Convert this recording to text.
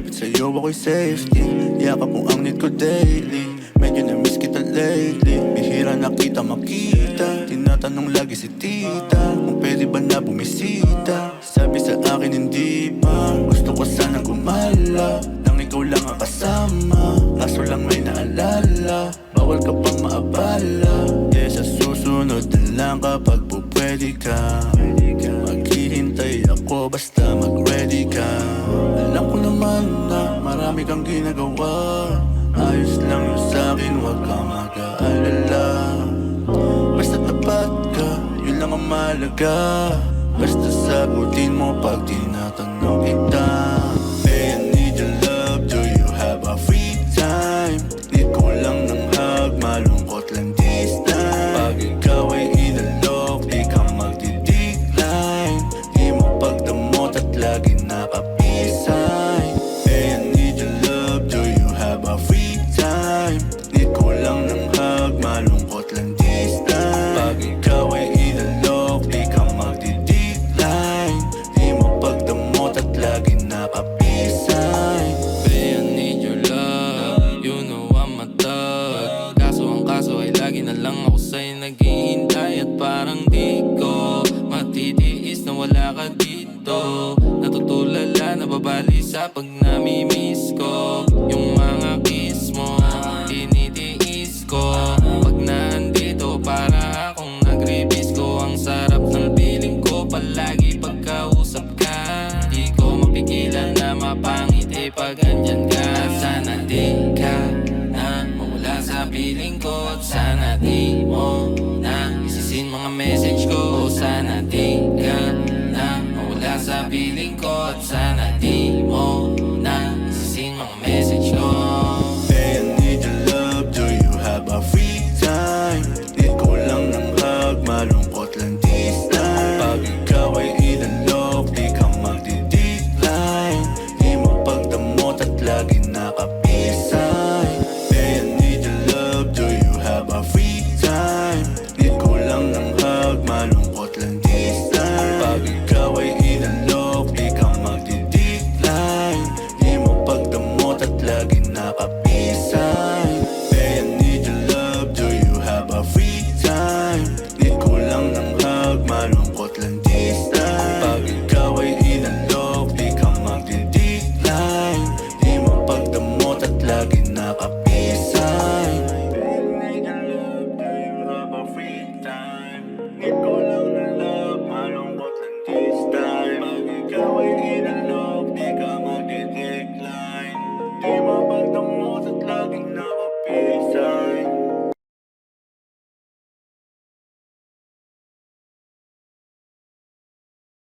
malapit sa'yo ako'y safety. Yakap mo ang need ko daily. Medyo na-miss kita lately. Bihira na kita makita. Tinatanong lagi si tita kung pwede ba na bumisita. Sabi sa akin hindi pa. Gusto ko sanang gumala nang ikaw lang ang kasama. Kaso lang may naalala. Bawal ka pang maabala. Yeah, sa susunod na lang kapag pupwede ka. Maghihintay ako basta mag-ready ka. Alam ko naman na marami kang ginagawa. Ayos lang yun sa'kin, huwag kang mag-aalala. Basta tapat ka, yun lang ang mahalaga. Basta sagutin mo pag tinatanong kita. Hey, I need your love, do you have a free time? Need ko lang ng hug, malungkot lang this time. Pag ikaw ay inalok, di ka magdi-decline. Di mo pagdamot at lagi nakapisay. Hey, I need your love, do you have a free time? Need ko lang ng hug, malungkot lang this time. Pag ikaw ay inalok, di ka magdi-decline. Di mo pagdamot at lagi nakapisay. Hey, I need your love, you know I'm a thug. Kaso ang kaso ay lagi na lang ako sa'yo naghihintay. At parang di ko matitiis na wala ka dito. Natutulala, nababali sa pag namimiss ko. Yung mga kiss mo, tinitiis ko. Pag nandito, para akong nagre-miss ko. Ang sarap ng feeling ko palagi pagkausap ka. Di ko mapigilan na mapangiti pag andyan ka. Sana di ka na mawala sa piling ko. At sana di mo na isisin mga message ko. Sana di ka na mawala sa piling ko. At sana di mo na isisin mga message ko. Hey, I need your love, do you have a free time? Need ko lang ng hug, malungkot lang this time. Pag ikaw ay inalok, di ka magdi-decline. Di mo pagdamot at lagi nakapisay. Hey, I need your love, do you have a free time? Need ko lang ng hug, malungkot lang this time. Pag ikaw ay inalok, di ka magdi-decline. Di mo pagdamot at lagi nakapisay. Hey, I need your love, do you have a free time? Need ko lang ng hug, malungkot lang this time. Pag ikaw ay inalok, di ka magdi-decline. Di mo pagdamot at lagi nakapisay. Hey, I need your love, do you have a free time? Need ko lang ng love, malungkot lang this time. Pag ikaw ay inalok, di ka